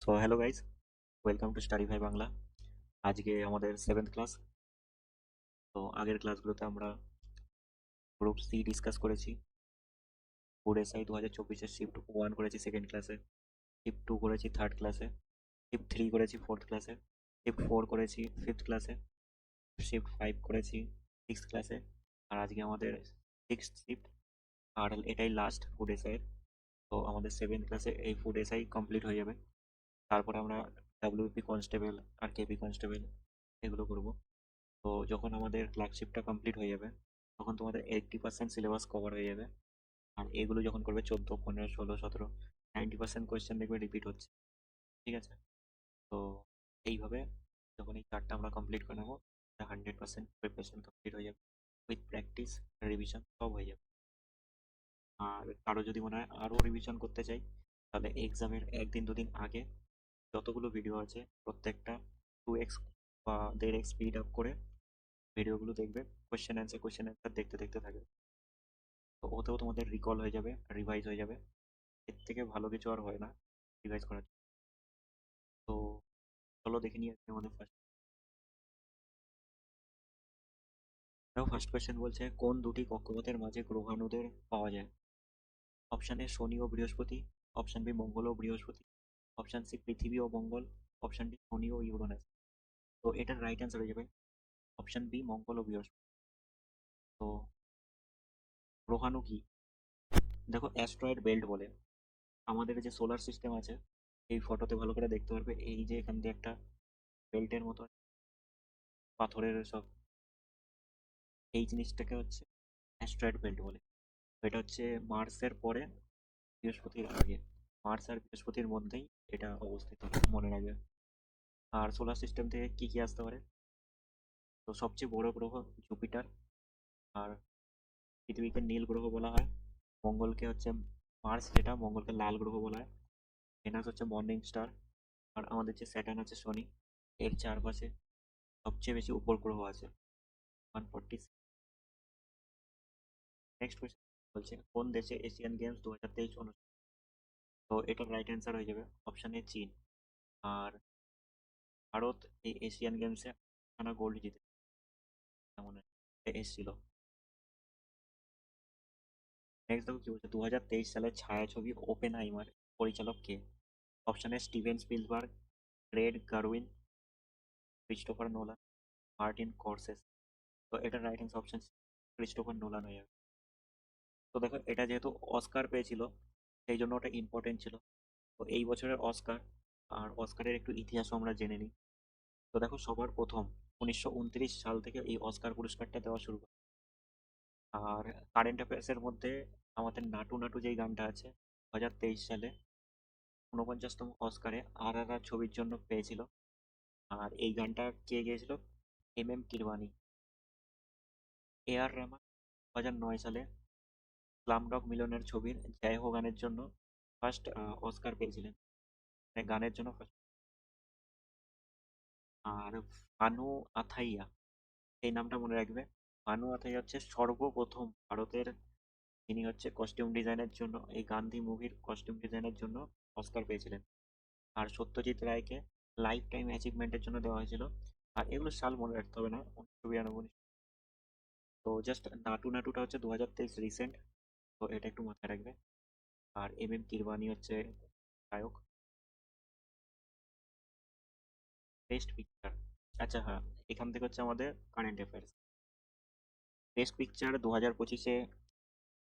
So hello guys, welcome to study ভাই বাংলা। আজকে আমাদের 7th ক্লাস। তো আগের ক্লাসগুলোতে আমরা গ্রুপ সি ডিসকাস করেছি। ফুড এসআই 2024-এর শিফট 1 করেছি সেকেন্ড ক্লাসে, শিফট 2 করেছি থার্ড ক্লাসে, শিফট 3 করেছি ফোর্থ ক্লাসে, শিফট 4 করেছি ফিফথ ক্লাসে, শিফট 5 করেছি সিক্স ক্লাসে। আর আজকে আমাদের সিক্সথ শিফট, আর এটাই লাস্ট ফুড এসআইয়ের। তো আমাদের 7th ক্লাসে এই ফুড এসআই কমপ্লিট হয়ে যাবে। তারপরে আমরা ডাব্লিউপি কনস্টেবল আর কেপি কনস্টেবল এগুলো করবো। তো যখন আমাদের ক্লার্কশিপটা কমপ্লিট হয়ে যাবে, তখন তোমাদের 80% সিলেবাস কভার হয়ে যাবে। আর এগুলো যখন করবে 14, 15, 16, 17, 90% কোয়েশ্চেন দেখবে রিপিট হচ্ছে। ঠিক আছে? তো এইভাবে যখন এই চারটা আমরা কমপ্লিট করে নেবো, 100% প্রিপারেশন কমপ্লিট হয়ে যাবে। উইথ প্র্যাকটিস, রিভিশন সব হয়ে যাবে। আর কারো যদি মনে হয় আরও রিভিশন করতে চাই, তাহলে এক্সামের একদিন দুদিন আগে যতগুলো ভিডিও আছে প্রত্যেকটা 2x বা 1.5x স্পিড আপ করে ভিডিওগুলো দেখবে। কোশ্চেন অ্যান্সার দেখতে দেখতে থাকবে। তো ওতেও তোমাদের রিকল হয়ে যাবে, রিভাইজ হয়ে যাবে। এর থেকে ভালো কিছু আর হয় না রিভাইজ করার জন্য। তো চলো দেখে নিই আজকে আমাদের ফার্স্ট কোয়েশ্চেন বলছে, কোন দুটি কক্ষপথের মাঝে গ্রহাণুদের পাওয়া যায়? অপশান এ শনি ও বৃহস্পতি, অপশান বি মঙ্গল ও বৃহস্পতি, অপশান সি পৃথিবী ও মঙ্গল, অপশান ডি শনি ও ইউরেনাস। তো এটার রাইট অ্যান্সার হয়ে যাবে অপশান বি মঙ্গল ও বৃহস্পতি। তো গ্রহাণু কি? দেখো, অ্যাস্ট্রয়েড বেল্ট বলে আমাদের যে সোলার সিস্টেম আছে। এই ফটোতে ভালো করে দেখতে পারবে, এই যে এখান দিয়ে একটা বেল্টের মতো পাথরের সব, এই জিনিসটাকে হচ্ছে অ্যাস্ট্রয়েড বেল্ট বলে। এটা হচ্ছে মার্সের পরে, বৃহস্পতির আগে। মার্স আর বৃহস্পতির মধ্যেই এটা অবস্থিত, মনে রাখবে। আর সোলার সিস্টেম থেকে কি কি আসতে পারে? তো সবচেয়ে বড় গ্রহ জুপিটার। আর পৃথিবীকে নীল গ্রহ বলা হয়। মঙ্গলকে হচ্ছে, মার্স যেটা, মঙ্গলকে লাল গ্রহ বলা হয়। ভেনাস হচ্ছে মর্নিং স্টার। আর আমাদের যে স্যাটার্ন আছে শনি, এর চারপাশে সবচেয়ে বেশি উপগ্রহ আছে, 146। নেক্সট কোয়েশ্চেন বলছে, কোন দেশে এশিয়ান গেমস 2023 অনুষ্ঠিত? তো এটার রাইট অ্যান্সার হয়ে যাবে অপশান এ চীন। আর ভারত এই এশিয়ান গেমসে খানা গোল্ড জিতে, যেমন এসেছিল। নেক্সট দেখো কি বলছে, 2023 সালে ছায়াছবি ওপেন আইমার পরিচালক কে? Option A Steven Spielberg, Greta গারউইন, ক্রিস্টোফার নোলান, মার্টিন কর্সেস। তো এটার right answer option Christopher Nolan হয়ে যাবে। তো দেখো, এটা যেহেতু অস্কার পেয়েছিল, সেই জন্য ওটা ইম্পর্টেন্ট ছিল। তো এই বছরের অস্কার, আর অস্কারের একটু ইতিহাসও আমরা জেনে নিই। তো দেখো, সবার প্রথম 1929 সাল থেকে এই অস্কার পুরস্কারটা দেওয়া শুরু করে। আর কারেন্ট অ্যাফেয়ার্সের মধ্যে আমাদের নাটু নাটু যেই গানটা আছে, 2023 সালে 49তম অস্কারে আর ছবির জন্য পেয়েছিল। আর এই গানটা কে গেয়েছিল? এম কিরবানি। এ আর রহমান 2009 সালে স্লামডগ মিলিয়নের ছবির জয় হো গানের জন্য ফার্স্ট অস্কার পেয়েছিলেন, মানে গানের জন্য ফার্স্ট। আর ভানু আথাইয়া, এই নামটা মনে রাখবে। ভানু আথাইয়া হচ্ছে সর্বপ্রথম ভারতের, তিনি হচ্ছে কস্টিউম ডিজাইনের জন্য, এই গান্ধী মুভির কস্টিউম ডিজাইনের জন্য অস্কার পেয়েছিলেন। আর সত্যজিৎ রায়কে লাইফ টাইম অ্যাচিভমেন্টের জন্য দেওয়া হয়েছিল। আর এগুলো সাল মনে রাখতে হবে না, 1992। তো জাস্ট নাটু নাটুটা হচ্ছে 2023 রিসেন্ট, তো এটা একটু মাথায় রাখবে। আর কিরবানি হচ্ছে গায়ক। বেস্ট পিকচার, আচ্ছা হ্যাঁ, এখান থেকে হচ্ছে আমাদের কারেন্ট অ্যাফেয়ার্স। বেস্ট পিকচার 2025-এ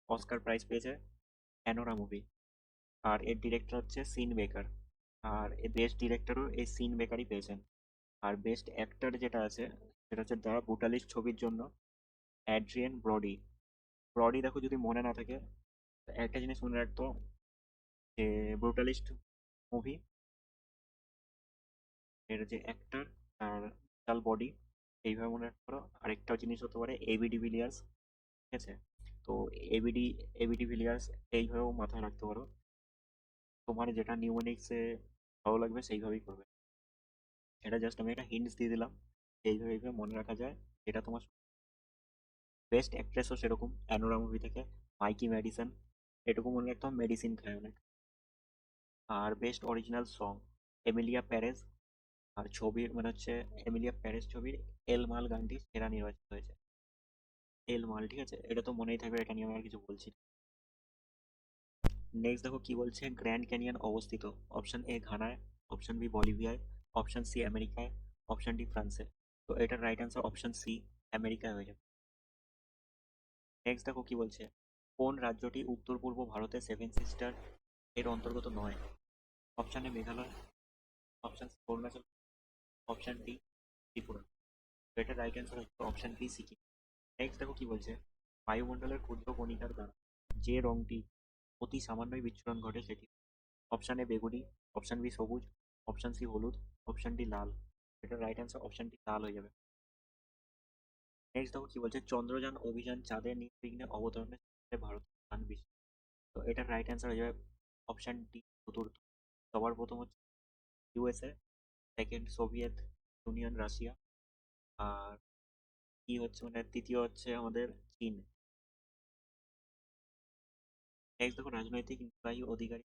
অস্কার প্রাইজ পেয়েছে অ্যানোরা মুভি। আর এর ডিরেক্টর হচ্ছে সিন বেকার। আর বেস্ট ডিরেক্টরও এই সিন বেকারই পেয়েছেন। আর বেস্ট অ্যাক্টর যেটা আছে, সেটা হচ্ছে দ্য ব্রুটালিস্ট ছবির জন্য অ্যাড্রিয়ান ব্রডি। ব্রডি দেখো, যদি মনে না থাকে, একটা জিনিস মনে রাখতো, যে ব্রুটালিস্ট মুভি এর যে অ্যাক্টর আর বিশাল বডি, এইভাবে মনে রাখতে পারো। আরেকটা জিনিস হতে পারে এবি ডিভিলিয়ার্স। ঠিক আছে? তো এবিডি এবি ডিভিলিয়ার্স এইভাবেও মাথায় রাখতে পারো। তোমার যেটা নিউমোনিক্সে ভালো লাগবে সেইভাবেই করবে। এটা জাস্ট আমি একটা হিন্টস দিয়ে দিলাম, এইভাবে এইভাবে মনে রাখা যায়। এটা তোমার বেস্ট অ্যাক্ট্রেসও সেরকম, অ্যানোরা মুভি থেকে মাইকি ম্যাডিসন, এটুকু মনে রাখতে হবে, মেডিসিন খায় অনেক। আর best original song, Emilia Perez. আর ছবির মানে হচ্ছে এমিলিয়া প্যারেজ ছবির এল মাল গানটি সেরা নির্বাচিত হয়েছে। এল মাল, ঠিক আছে, এটা তো মনেই থাকবে, এটা নিয়ে আমি আর কিছু বলছি না। নেক্সট দেখো কি বলছে, গ্র্যান্ড ক্যানিয়ন অবস্থিত। অপশন এ ঘানায়, অপশন বি বলিভিয়ায়, অপশন সি আমেরিকায়, অপশন ডি ফ্রান্সে। তো এটার রাইট অ্যান্সার অপশন সি, আমেরিকায় হয়ে যাবে। নেক্সট দেখো কি বলছে, কোন রাজ্যটি উত্তর পূর্ব ভারতে সেভেন সিস্টার এর অন্তর্গত নয়? Option A Meghalaya, option C Arunachal, option D Tripura. তো এটার রাইট অ্যান্সার হচ্ছে অপশন বি সিকিম। নেক্সট দেখো কি বলছে, বায়ুমণ্ডলের ক্ষুদ্র কণিকার দ্বারা যে রংটি অতি সামান্যই বিচ্ছুরণ ঘটে সেটি। অপশন এ বেগুনি, অপশন বি সবুজ, অপশন সি হলুদ, অপশন ডি লাল। এটার রাইট অ্যান্সার অপশন ডি লাল হয়ে যাবে। নেক্সট দেখো কি বলছে, চন্দ্রযান অভিযান চাঁদের নির্বিঘ্নে অবতরণের ক্ষেত্রে ভারতের স্থান বেশি। তো এটার রাইট অ্যান্সার হয়ে যাবে অপশন ডি চতুর্থ। সবার প্রথম হচ্ছে USA, second Soviet Union Russia, আর কি হচ্ছে মানে তৃতীয় হচ্ছে আমাদের চীন। নেক্সট দেখো, রাজনৈতিক নির্বাহী অধিকারী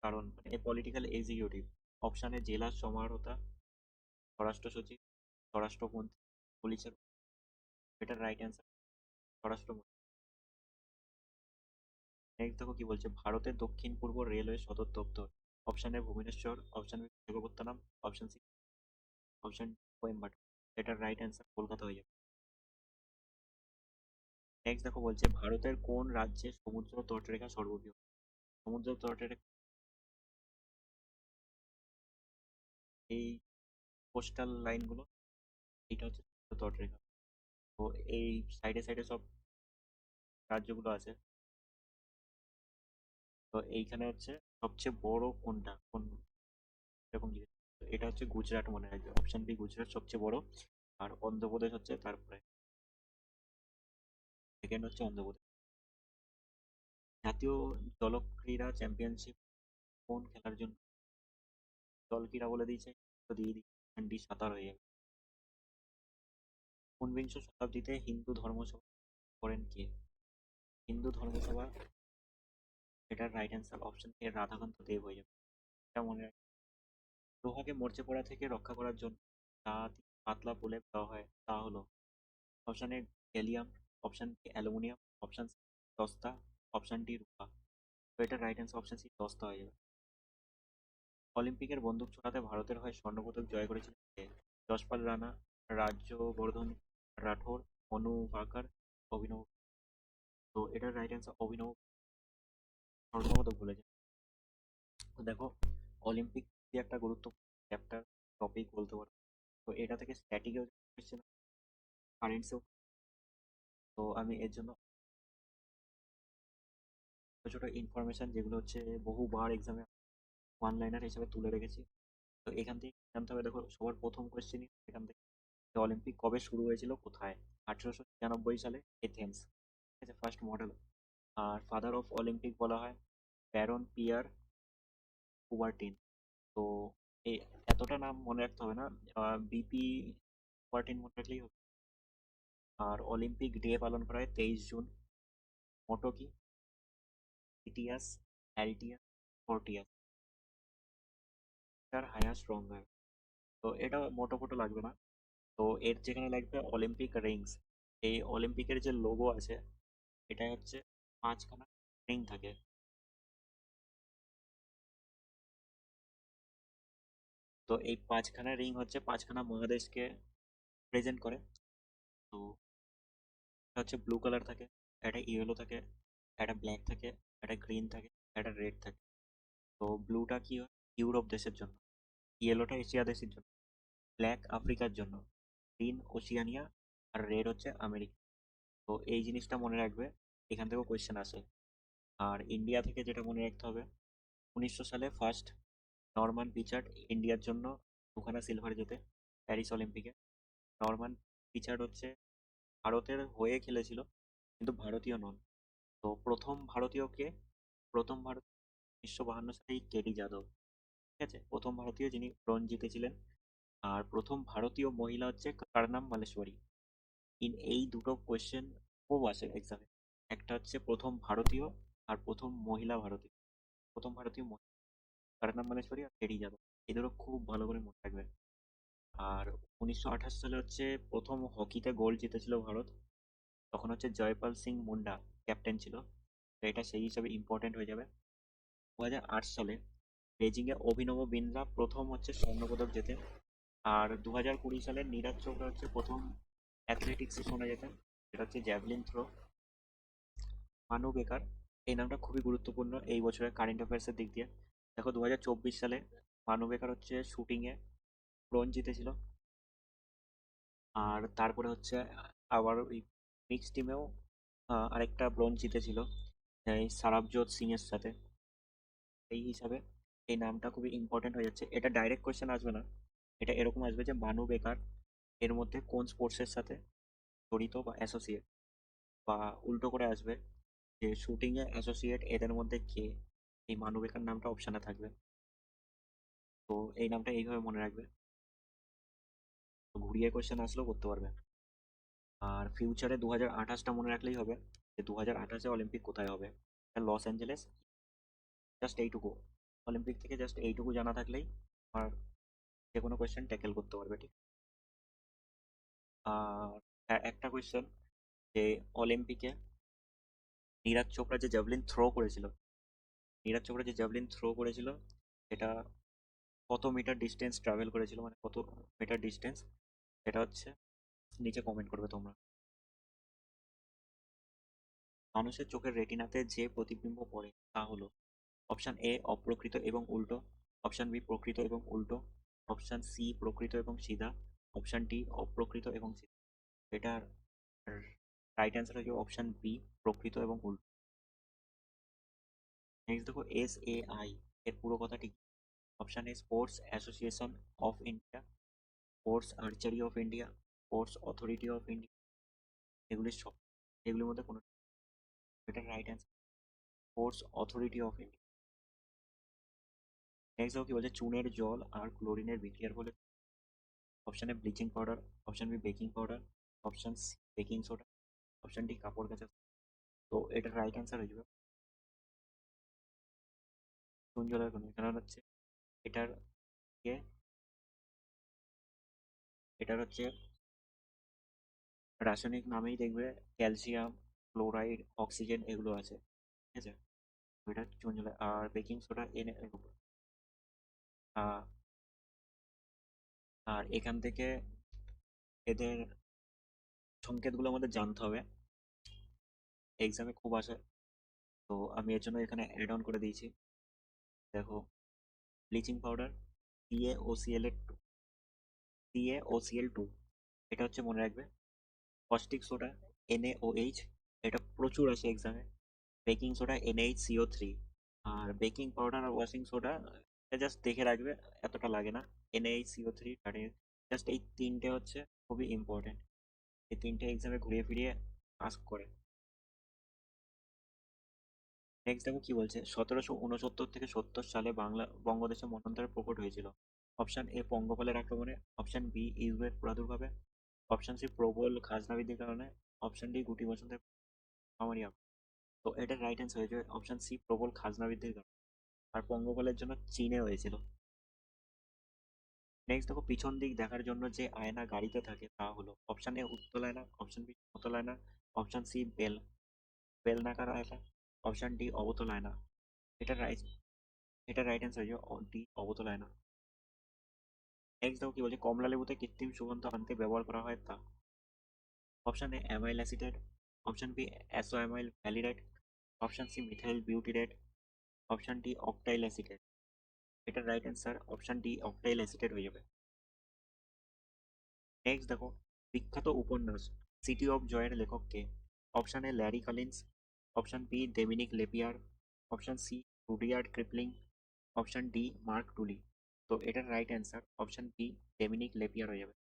কারণ মানে পলিটিক্যাল এক্সিকিউটিভ। অপশানে জেলা সমাহর্তা, স্বরাষ্ট্র সচিব, স্বরাষ্ট্রমন্ত্রী, পুলিশের। এটার রাইট অ্যান্সার স্বরাষ্ট্রমন্ত্রী। নেক্সট দেখো কি বলছে, ভারতের দক্ষিণ পূর্ব রেলওয়ে সদর দপ্তর। Option A Bhubaneswar, option B Visakhapatnam, option C, option Coimbatore. এটার রাইট অ্যান্সার কলকাতা হয়ে যাবে। নেক্সট দেখো বলছে, ভারতের কোন রাজ্যে সমুদ্র তটরেখা সর্ববৃহৎ? সমুদ্র তটরেখা এই কোস্টাল লাইনগুলো, এটা হচ্ছে সমুদ্র তটরেখা। তো এই সাইডে সাইডে সব রাজ্যগুলো আছে। তো এইখানে হচ্ছে সবচেয়ে বড় কোনটা, কোন এরকম জিনিস। তো এটা হচ্ছে গুজরাট, মনে রাখবে অপশন বি গুজরাট সবচেয়ে বড়। আর অন্ধ্রপ্রদেশ হচ্ছে তারপরে, সেকেন্ড হচ্ছে অন্ধ্রপ্রদেশ। জাতীয় জলক্রীড়া চ্যাম্পিয়নশিপ কোন খেলার জন্য? জলক্রীড়া বলে দিয়েছে, তো দিয়ে দিই সাঁতার হয়ে যাবে। ঊনবিংশ শতাব্দীতে হিন্দু ধর্মসভা করেন কে? হিন্দু ধর্মসভা, এটার right answer option A Radhakanta Deb হয়ে যাবে। এটা মনে রাখবে। লোহাকে মরচে পড়া থেকে রক্ষা করার জন্য যা পাতলা প্রলেপ দেওয়া হয় তা হলো। Option A gallium, option B aluminium, option C দস্তা, অপশন ডি রূপা। তো এটা রাইট অ্যান্সার অপশন সি দস্তা হয়ে যাবে। অলিম্পিকের বন্দুক ছোড়াতে ভারতের হয়ে স্বর্ণপদক জয় করেছিলেন কে? যশপাল রানা, রাজ্যবর্ধন রাঠোর, মনু ভাকার, অভিনব। তো এটার রাইট অ্যান্সার অভিনব স্বর্ণপদক বলেছে। তো দেখো, অলিম্পিক যে একটা গুরুত্বপূর্ণ চ্যাপ্টার টপিক বলতে পারো। তো এটা থেকে স্ট্যাটিকেও কোয়েশ্চেন, কারেন্টসেও। তো আমি এর জন্য ছোট ছোট ইনফরমেশন যেগুলো হচ্ছে বহুবার এক্সামে ওয়ান লাইনার হিসেবে তুলে রেখেছি। তো এখান থেকে জানতে হবে, দেখো সবার প্রথম কোয়েশ্চেনই এখান থেকে, অলিম্পিক কবে শুরু হয়েছিল, কোথায়? 1896 সালে এথেন্স, ঠিক আছে, ফার্স্ট মডেল। আর ফাদার অফ অলিম্পিক বলা হয় ব্যারন পিয়ার কুবার্টিন। তো এই এতটা নাম মনে রাখতে হবে না, বিপি কুবার্টিন মনে রাখলেই হবে। আর অলিম্পিক ডে পালন করা হয় 23 জুন। মোটো কি? ইটিয়াস, অ্যালটিয়াস, ফোর্টিয়াস। তার হায়ার স্ট্রঙ্গার। তো এটা মোটো ফোটো লাগবে না। তো এর যেখানে লাগবে অলিম্পিক রিংস, এই অলিম্পিকের যে লোগো আছে এটা হচ্ছে পাঁচখানা রিং থাকে। তো এই পাঁচখানা রিং হচ্ছে পাঁচখানা মহাদেশকে প্রেজেন্ট করে। তো এটা হচ্ছে ব্লু কালার থাকে, একটা ইয়েলো থাকে, একটা ব্ল্যাক থাকে, একটা গ্রিন থাকে, একটা রেড থাকে। তো ব্লুটা কি হয় ইউরোপ দেশের জন্য, ইয়েলোটা এশিয়া দেশের জন্য, ব্ল্যাক আফ্রিকার জন্য, গ্রিন ওशिয়ানিয়া, আর রেড হচ্ছে আমেরিকা। তো এই জিনিসটা মনে রাখবে, এখান থেকেও কোয়েশ্চেন আসে। আর ইন্ডিয়া থেকে যেটা মনে রাখতে হবে, 1900 সালে ফার্স্ট নরমান পিচার্ড ইন্ডিয়ার জন্য দুখানা সিলভার জেতে প্যারিস অলিম্পিকে। নরমান পিচার্ড হচ্ছে ভারতের হয়ে খেলেছিল, কিন্তু ভারতীয় নন। তো প্রথম ভারতীয় কে? প্রথম ভারত 1952 সালে কেডি যাদব, ঠিক আছে, প্রথম ভারতীয় যিনি ব্রোঞ্জ জিতেছিলেন। আর প্রথম ভারতীয় মহিলা হচ্ছে কারনাম মালেশ্বরী। এই দুটো কোয়েশ্চেন খুব আসে এক্সামে। একটা হচ্ছে প্রথম ভারতীয়, আর প্রথম মহিলা ভারতীয়। প্রথম ভারতীয় মহিলা কারনাম মালেশ্বরী আর কেডি যাদব। এদেরও খুব ভালো করে মনে রাখবে। আর 1928 সালে হচ্ছে প্রথম হকিতে গোল্ড জিতেছিল ভারত। তখন হচ্ছে জয়পাল সিং মুন্ডা ক্যাপ্টেন ছিল। তো এটা সেই হিসাবে ইম্পর্টেন্ট হয়ে যাবে। 2008 সালে বেজিং এ অভিনব বিন্দ্রা প্রথম হচ্ছে স্বর্ণপদক জেতে। আর 2020 সালে নীরজ চোপড়া হচ্ছে প্রথম অ্যাথলেটিক্সে শোনা যেতেন, সেটা হচ্ছে জ্যাভলিন থ্রো। মানু বেকার, এই নামটা খুবই গুরুত্বপূর্ণ এই বছরের কারেন্ট অ্যাফেয়ার্সের দিক দিয়ে। দেখো 2024 সালে মানু বেকার হচ্ছে শুটিংয়ে ব্রোঞ্জ জিতেছিল। আর তারপরে হচ্ছে আবার ওই মিক্স টিমেও আরেকটা ব্রোঞ্জ জিতেছিল এই সারাবজোত সিং এর সাথে। এই হিসাবে এই নামটা খুবই ইম্পর্টেন্ট হয়ে যাচ্ছে। এটা ডাইরেক্ট কোয়েশ্চেন আসবে না, এটা এরকম আসবে যে মানু বেকার এর মধ্যে কোন স্পোর্টসের সাথে জড়িত বা অ্যাসোসিয়েট, বা উল্টো করে আসবে যে শুটিং এ অ্যাসোসিয়েট এদের মধ্যে কে। এই মানু বেকার নামটা অপশানে থাকবে। তো এই নামটা এইভাবে মনে রাখবে, তো ঘুরিয়ে কোয়েশ্চেন আসলেও করতে পারবে। আর ফিউচারে 2028টা মনে রাখলেই হবে, যে 2028-এ অলিম্পিক কোথায় হবে। লস অ্যাঞ্জেলেস, জাস্ট এইটুকু। অলিম্পিক থেকে জাস্ট এইটুকু জানা থাকলেই আর যে কোনো কোয়েশ্চেন ট্যাকেল করতে পারবে, ঠিক। আর একটা কোয়েশ্চেন, যে অলিম্পিকে নীরাজ চোপড়া যে জ্যাভলিন থ্রো করেছিল, নীরাজ চোপড়া যে জ্যাভলিন থ্রো করেছিল এটা কত মিটার ডিস্টেন্স ট্রাভেল করেছিল, মানে কত মিটার ডিস্টেন্স, সেটা হচ্ছে নিচে কমেন্ট করবে তোমরা। মানুষের চোখের রেটিনাতে যে প্রতিবিম্ব পড়ে তা হলো: অপশন এ অপ্রকৃত এবং উল্টো, অপশন বি প্রকৃত এবং উল্টো, অপশন সি প্রকৃত এবং সিধা, অপশন ডি অপ্রকৃত এবং সিধা। এটার রাইট অ্যান্সার হচ্ছে অপশন বি, প্রকৃত এবং উল্টো। নেক্সট দেখো SAI এর পুরো কথাটি কি? Option A sports association of India, sports archery of India, sports authority of India, এগুলির সব, এগুলির মধ্যে কোনো। এটার right answer sports authority of India. Next দেখো কি বলছে, চুনের জল আর ক্লোরিনের বিক্রিয়ার ফলে। Option A bleaching powder, option B baking powder, option C baking soda, option D কাপড় কাচা। তো এটার রাইট অ্যান্সার হয়ে যাবে চুন জলের কোনো, কারণ হচ্ছে এটার ইয়ে, এটার হচ্ছে রাসায়নিক নামেই দেখবে ক্যালসিয়াম, ক্লোরাইড, অক্সিজেন এগুলো আছে, ঠিক আছে। তো এটা চুন জলে। আর বেকিং সোডা এনে, আর এখান থেকে এদের সংকেতগুলো আমাদের জানতে হবে, এক্সামে খুব আসে। তো আমি এর জন্য এখানে অ্যাড অন করে দিয়েছি। দেখো, ব্লিচিং পাউডার CaOCl2, CaOCl2, এটা হচ্ছে মনে রাখবে। কস্টিক সোডা NaOH, এটা প্রচুর আসে এক্সামে। Baking soda NaHCO3। আর বেকিং পাউডার আর ওয়াশিং সোডা এটা জাস্ট দেখে রাখবে, এতটা লাগে না। NaHCO3, জাস্ট এই তিনটে হচ্ছে খুবই ইম্পর্টেন্ট। এই তিনটে এক্সামে ঘুরিয়ে ফিরিয়ে আস্ক করে। নেক্সট দেখো কি বলছে, 1769 থেকে 70 সালে বঙ্গদেশে মন্বন্তরের প্রকট হয়েছিল। অপশন এ পঙ্গপালের আক্রমণে, অপশন বি ইউরোপের প্রাদুর্ভাবে, অপশন সি প্রবল খাজনা বৃদ্ধির কারণে, অপশন ডি গুটি বসন্তের মহামারী আক্রমণ। তো এটার রাইট অ্যান্সার হয়েছে অপশন সি, প্রবল খাজনা বৃদ্ধির কারণে। আর পঙ্গপালের জন্য চীনে হয়েছিল। নেক্সট দেখো, পিছন দিক দেখার জন্য যে আয়না গাড়িতে থাকে তা হলো: অপশন এ উত্তল আয়না, অপশন বি সমতল আয়না, অপশন সি বেলনাকার আয়না, অপশন ডি অবতল আয়না। এটা রাইট, এটা রাইট অ্যান্সার হচ্ছে ডি, অবতল আয়না। নেক্সট দেখো কি বলছে, কমলা লেবুতে কৃত্রিম সুগন্ধ আনতে ব্যবহার করা হয় তা। Option A amyl acetate, option B iso amyl validate, option C methyl butyrate, option D octyl acetate. এটার right answer option D, octyl acetate হয়ে যাবে। নেক্সট দেখো, বিখ্যাত উপন্যাস সিটি অফ জয়ের লেখক কে? Option A Larry Collins, option B Dominique Lapierre, option C Rudyard Kipling, option D Mark Tully. তো এটার right answer option B, Dominique Lapierre হয়ে যাবে।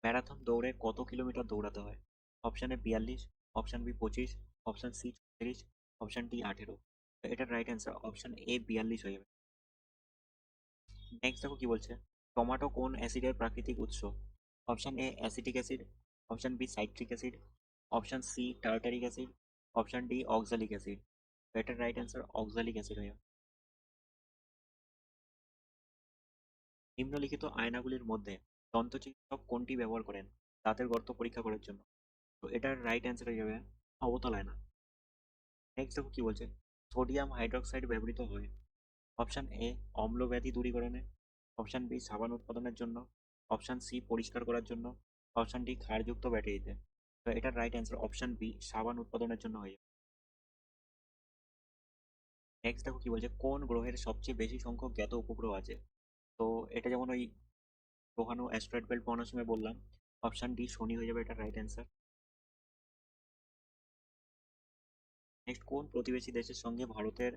ম্যারাথন দৌড়ে কত কিলোমিটার দৌড়াতে হয়? Option A 42, option B 25, option C 36, option D 18। এটার right answer option A 42 হয়ে যাবে। নেক্সট দেখো কি বলছে, টমেটো কোন অ্যাসিডের প্রাকৃতিক উৎস? Option A acetic acid, option B citric acid, option C tartaric acid, option D oxalic acid. এটার রাইট অ্যান্সার অক্সালিক অ্যাসিড হয়ে যাবে। নিম্নলিখিত আয়নাগুলির মধ্যে দন্তচিকিৎসক কোনটি ব্যবহার করেন দাঁতের গর্ত পরীক্ষা করার জন্য? তো এটার রাইট অ্যান্সার হয়ে যাবে অবতল আয়না। নেক্সট দেখো কি বলছে, সোডিয়াম হাইড্রোক্সাইড ব্যবহৃত হয় অপশন এ অম্ল ব্যাধি দূরীকরণে, অপশন বি সাবান উৎপাদনের জন্য, অপশন সি পরিষ্কার করার জন্য, অপশন ডি ক্ষারযুক্ত ব্যাটারিতে। তো এটার রাইট অ্যান্সার অপশন বি সাবান উৎপাদনের জন্য হয়ে যাবে। নেক্সট দেখো কি বলছে, কোন গ্রহের সবচেয়ে বেশি সংখ্যক জ্ঞাত উপগ্রহ আছে? তো এটা যেমন ওই গ্রহাণু অ্যাস্ট্রয়েড বেল্ট বানানোর সময় বললাম, অপশন ডি শনি হয়ে যাবে এটা রাইট অ্যান্সার। নেক্সট, কোন প্রতিবেশী দেশের সঙ্গে ভারতের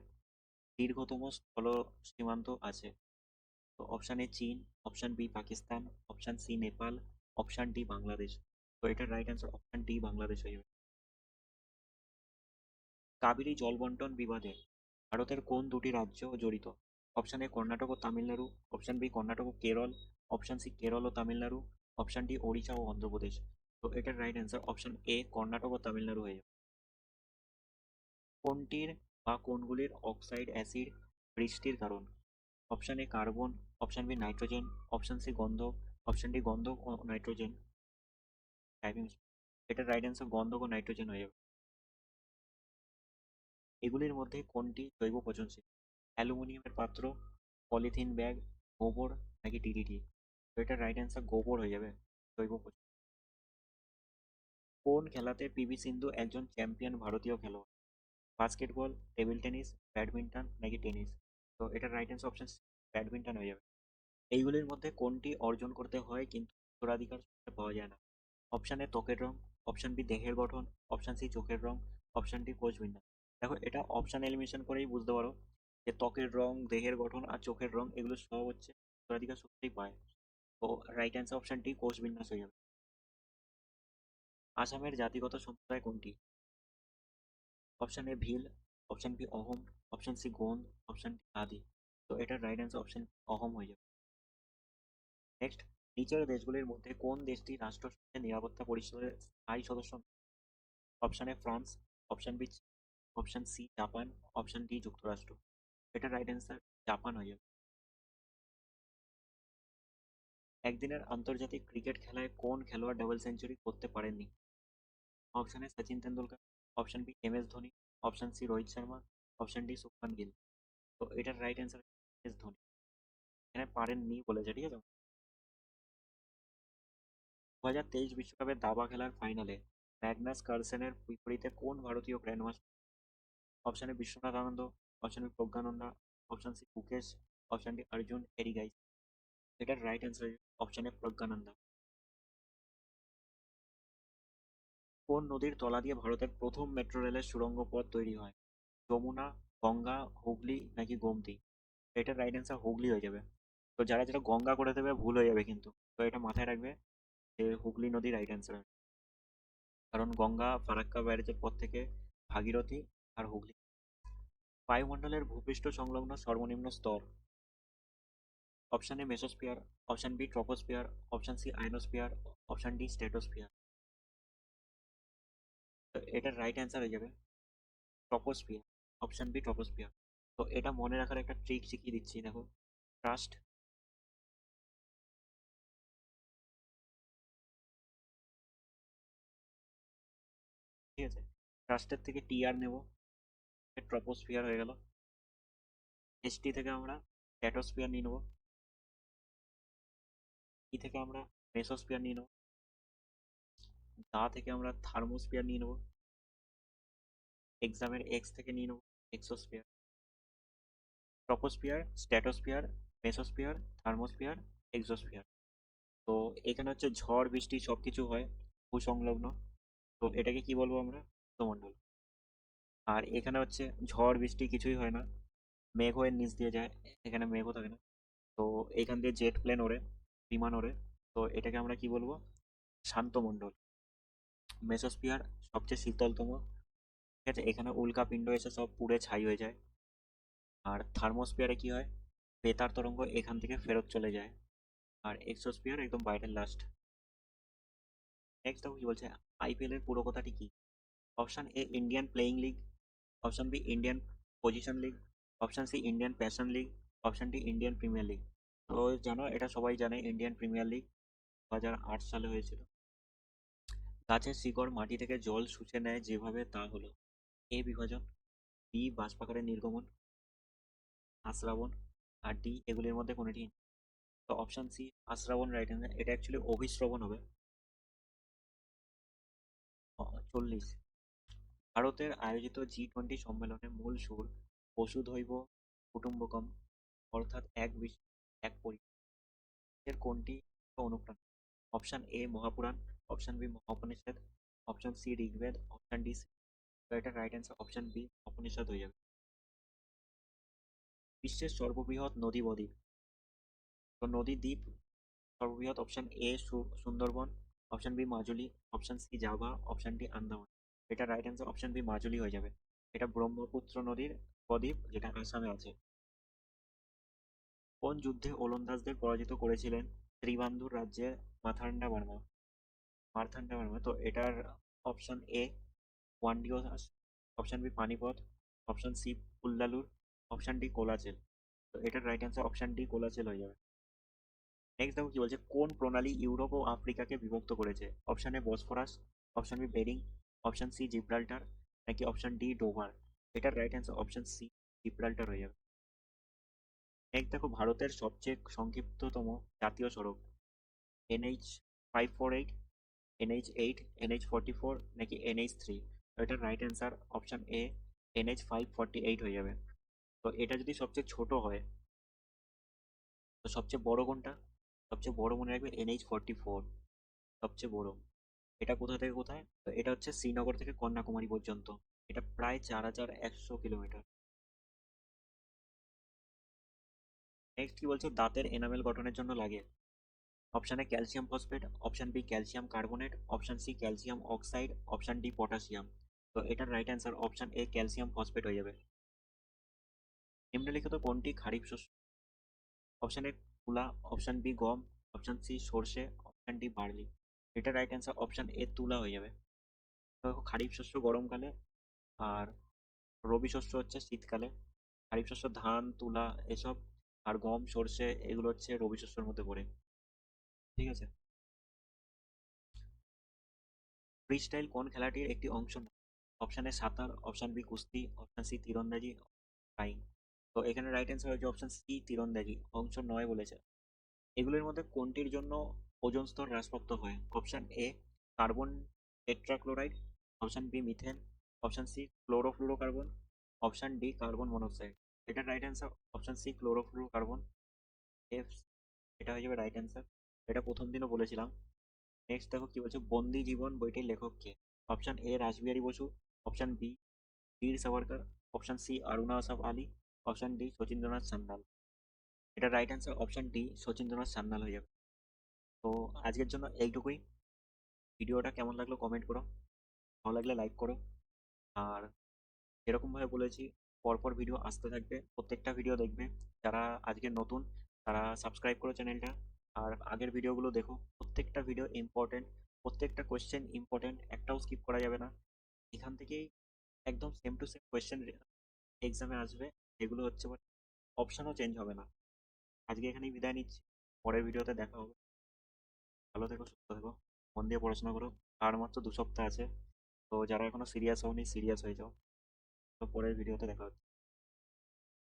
দীর্ঘতম স্থল সীমান্ত আছে? তো option A Chin, option B Pakistan, option C Nepal, option D Bangladesh. তো এটার right answer option D Bangladesh হয়ে যাবে। কাবেরী জল বন্টন বিবাদে ভারতের কোন দুটি রাজ্য জড়িত? অপশন এ কর্ণাটক ও তামিলনাড়ু, অপশন বি কর্ণাটক ও কেরল, অপশন সি কেরল ও তামিলনাড়ু, অপশন ডি ওড়িশা ও অন্ধ্রপ্রদেশ। তো এটার right answer option A Karnataka ও তামিলনাড়ু হয়ে যাবে। কোনটির বা কোনগুলির অক্সাইড অ্যাসিড বৃষ্টির কারণ? Option A carbon, option B nitrogen, option C গন্ধক, অপশন ডি গন্ধক ও নাইট্রোজেন। টাইপিং, এটার রাইট অ্যান্সার গন্ধক ও নাইট্রোজেন হয়ে যাবে। এগুলির মধ্যে কোনটি জৈব পচনশীল? অ্যালুমিনিয়ামের পাত্র, পলিথিন ব্যাগ, গোবর নাকি ডিডিটি? তো এটার রাইট অ্যান্সার গোবর হয়ে যাবে, জৈব পচন। কোন খেলাতে পিভি সিন্ধু একজন চ্যাম্পিয়ন ভারতীয় খেলোয়াড়? বাস্কেটবল, টেবিল টেনিস, ব্যাডমিন্টন নাকি টেনিস? তো এটার রাইট অ্যান্সার অপশন ব্যাডমিন্টন হয়ে যাবে। এইগুলির মধ্যে কোনটি অর্জন করতে হয় কিন্তু উত্তরাধিকার সূত্রে পাওয়া যায় না? অপশন এ ত্বকের রং, অপশন বি দেহের গঠন, অপশন সি চোখের রং, অপশন ডি কোষবিন্যাস। দেখো এটা অপশন এলিমিনেশন করেই বুঝতে পারো যে ত্বকের রং, দেহের গঠন আর চোখের রং এগুলো সব হচ্ছে উত্তরাধিকার সূত্রেই পায়। তো রাইট অ্যান্সার অপশন ডি কোষবিন্যাস হয়ে যাবে। আসামের জাতিগত সম্প্রদায় কোনটি? Option A Bhil, option B Ahom, option C Gond, option D Adi. তো এটার রাইট অ্যান্সার অপশন অহোম হয়ে যাবে। নেক্সট, নিচের দেশগুলির মধ্যে কোন দেশটি রাষ্ট্রসংঘের নিরাপত্তা পরিষদের স্থায়ী সদস্য? Option A France, option B, option C Japan, option D যুক্তরাষ্ট্র। এটা রাইট অ্যান্সার জাপান হয়ে যাবে। একদিনের আন্তর্জাতিক ক্রিকেট খেলায় কোন খেলোয়াড় ডাবল সেঞ্চুরি করতে পারেননি? Option A Sachin Tendulkar, option B M S Dhoni, option C Rohit Sharma, option D Shubman Gill. তো এটার right answer M S Dhoni, এখানে পারেননি বলেছে, ঠিক আছে। 2023 বিশ্বকাপের দাবা খেলার ফাইনালে ম্যাগনাস কার্লসেনের বিপরীতে কোন ভারতীয় grandmaster? Option A Vishwanath Anand, option B Praggnanandhaa, option C Mukesh, option D Arjun Erigaisi. এটার right answer option A Praggnanandhaa. কোন নদীর তলা দিয়ে ভারতের প্রথম মেট্রো রেলের সুড়ঙ্গ পথ তৈরি হয়? যমুনা, গঙ্গা, হুগলি নাকি গোমতী? এটার রাইট অ্যান্সার হুগলি হয়ে যাবে। তো যারা যারা গঙ্গা করে দেবে ভুল হয়ে যাবে কিন্তু, তো এটা মাথায় রাখবে যে হুগলি নদী রাইট অ্যান্সার। কারণ গঙ্গা ফারাক্কা ব্যারেজের পর থেকে ভাগীরথী আর হুগলি। বায়ুমণ্ডলের ভূপৃষ্ঠ সংলগ্ন সর্বনিম্ন স্তর? Option A mesosphere, option B troposphere, option C ionosphere, option D stratosphere. এটার রাইট অ্যান্সার হয়ে যাবে ট্রপোস্ফিয়ার, অপশন বি ট্রপোস্ফিয়ার। তো এটা মনে রাখার একটা ট্রিক শিখিয়ে দিচ্ছি, দেখো। ট্রাস্ট, ঠিক আছে, ট্রাস্টের থেকে টি আর নেবো, ট্রপোস্ফিয়ার হয়ে গেল। এসটি থেকে আমরা স্ট্র্যাটোস্ফিয়ার নিয়ে নেবো, ই থেকে আমরা মেসোস্ফিয়ার নিয়ে নেবো, দা থেকে আমরা থার্মোস্ফিয়ার নিয়ে নেবো, এক্সামের এক্স থেকে নিয়ে নেবো exosphere. Troposphere, stratosphere, mesosphere, thermosphere, exosphere. তো এখানে হচ্ছে ঝড় বৃষ্টি সবকিছু হয় ভূসংলগ্ন, তো এটাকে কি বলবো আমরা? সমমণ্ডল। আর এখানে হচ্ছে ঝড় বৃষ্টি কিছুই হয় না, মেঘ হয়ে নিচ দিয়ে যায়, এখানে মেঘও থাকে না। তো এখান দিয়ে জেট প্লেন ওড়ে, বিমান ওড়ে, তো এটাকে আমরা কি বলবো? শান্ত মণ্ডল। মেসোস্ফিয়ার সবচেয়ে শীতলতম, ঠিক আছে, এখানে উল্কাপিণ্ড এসে সব পুড়ে ছাই হয়ে যায়। আর থার্মোস্ফিয়ারে কি হয়? বেতার তরঙ্গ এখান থেকে ফেরত চলে যায়। আর এক্সোস্ফিয়ার একদম বাইরের লাস্ট। নেক্সট দেখো কি বলছে, আইপিএল এর পুরো কথাটি কি? Option A Indian playing league, option B Indian position league, option C Indian passion league, option D Indian Premier League. তো জানো, এটা সবাই জানে, ইন্ডিয়ান প্রিমিয়ার লিগ 2008 সালে হয়েছিল। গাছের শিকড় মাটি থেকে জল শুষে নেয় যেভাবে, তা হলো এ বিভাজন, বি বাষ্পাকারে নির্গমন, আশ্রাবণ, আর ডি এগুলির মধ্যে কোনটি? তো অপশন সি আশ্রাবণ রাইট অ্যান্সার। এটা অ্যাকচুয়ালি অভিশ্রবণ হবে। 40। ভারতের আয়োজিত G20 সম্মেলনে মূল সুর বসুধৈব কুটুম্বকম, অর্থাৎ এক বিশ্ব এক পরিবার, এর কোনটি অনুপ্রাণ? Option A Mahapurana, option B Mahaupanishad, option C Rigveda, option D. তো এটা right answer option B Upanishad হয়ে যাবে। বিশ্বের সর্ববৃহৎ নদী বদ্বীপ, তো নদী দ্বীপ সর্ববৃহৎ, option A Sundarban, option B Majuli, option C Java, option D Andaman. এটা right answer option B Majuli হয়ে যাবে। এটা ব্রহ্মপুত্র নদীর বদ্বীপ, যেটা আসামে আছে। কোন যুদ্ধে ওলন্দাজদের পরাজিত করেছিলেন ত্রিবান্ধুর রাজ্যের মাথান্ডা বর্মা? মার্থান্ডা বর্মা। তো এটার option A Wandiwash, option B Panipat, option C Pullalur, option D Colachel. তো এটার right answer option D Colachel হয়ে যাবে। নেক্সট দেখো কি বলছে, কোন প্রণালী ইউরোপ ও আফ্রিকাকে বিভক্ত করেছে? Option A Bosphorus, option B Bering, option C Gibraltar, নাকি অপশন ডি ডোভার। এটার right answer option C Gibraltar হয়ে যাবে। নেক্সট দেখো, ভারতের সবচেয়ে সংক্ষিপ্ততম জাতীয় সড়ক, NH 548, NH 8, NH 44, নাকি NH 3। এটার রাইট অ্যান্সার অপশন এ NH 548 হয়ে যাবে। তো এটা যদি সবচেয়ে ছোট হয়, তো সবচেয়ে বড় কোনটা? সবচেয়ে বড় মনে রাখবে NH 44, সবচেয়ে বড়। এটা কোথা থেকে কোথায়? তো এটা হচ্ছে শ্রীনগর থেকে কন্যাকুমারী পর্যন্ত। এটা প্রায় 4100 কিলোমিটার। নেক্সট কি বলছে, দাঁতের এনামেল গঠনের জন্য লাগে? Option A calcium phosphate, option B calcium carbonate, option C calcium oxide, option D potassium. তো এটার right answer option A calcium phosphate হয়ে যাবে। নিম্নলিখিত কোনটি খারিফ শস্য? অপশন এ তুলা, অপশন বি গম, অপশন সি সর্ষে, অপশন ডি বার্লি। এটা রাইট অ্যান্সার অপশন এ তুলা হয়ে যাবে। তো দেখো, খারিফ শস্য গরমকালে, আর রবি শস্য হচ্ছে শীতকালে। খারিফ শস্য ধান, তুলা এসব, আর গম সর্ষে এগুলো হচ্ছে রবি শস্যের মধ্যে পড়ে। ঠিক আছে। ফ্রি স্টাইল কোন খেলাটির একটি অংশ নয়? অপশন এ সাঁতার, অপশন বি কুস্তি, অপশন সি তীরন্দাজি, ফ্লাইং। তো এখানে রাইট অ্যান্সার হচ্ছে অপশন সি তীরন্দাজি, অংশ নয় বলেছে। এগুলোর মধ্যে কোনটির জন্য ওজোন স্তর হ্রাসপ্রাপ্ত হয়? Option A carbon tetrachloride, option B methane, option C chlorofluorocarbon, option D carbon monoxide. এটা right answer option C chlorofluorocarbon. F, এটা হয়ে যাবে রাইট অ্যান্সার। এটা প্রথম দিনও বলেছিলাম। নেক্সট দেখো কি বলছে, বন্দি জীবন বইটির লেখক কে? Option A Rashbehari Bose, option B Veer Savarkar, option C Aruna Asaf Ali, option D Sachindranath Sanyal. এটা right answer option D Sachindranath Sanyal হয়ে যাবে। তো আজকের জন্য এইটুকুই। ভিডিওটা কেমন লাগলো কমেন্ট করো, ভালো লাগলে লাইক করো। আর যেরকমভাবে বলেছি, পরপর ভিডিও আসতে থাকবে, প্রত্যেকটা ভিডিও দেখবে। যারা আজকে নতুন, তারা সাবস্ক্রাইব করো চ্যানেলটা। আর আগের ভিডিওগুলো দেখো, প্রত্যেকটা ভিডিও ইম্পর্টেন্ট, প্রত্যেকটা কোয়েশ্চেন ইম্পর্টেন্ট, একটাও স্কিপ করা যাবে না। এখান থেকেই একদম সেম টু সেম কোয়েশ্চেন এক্সামে আসবে, যেগুলো হচ্ছে অপশনও চেঞ্জ হবে না। আজকে এখানেই বিদায় নিচ্ছি, পরের ভিডিওতে দেখা হবে। ভালো থেকো, সুস্থ থেকো, মন দিয়ে পড়াশোনা করো। আর মাত্র 2 সপ্তাহ আছে। তো যারা এখনো সিরিয়াস হওনি, সিরিয়াস হয়ে যাও। তো পরের ভিডিওতে দেখা হচ্ছে।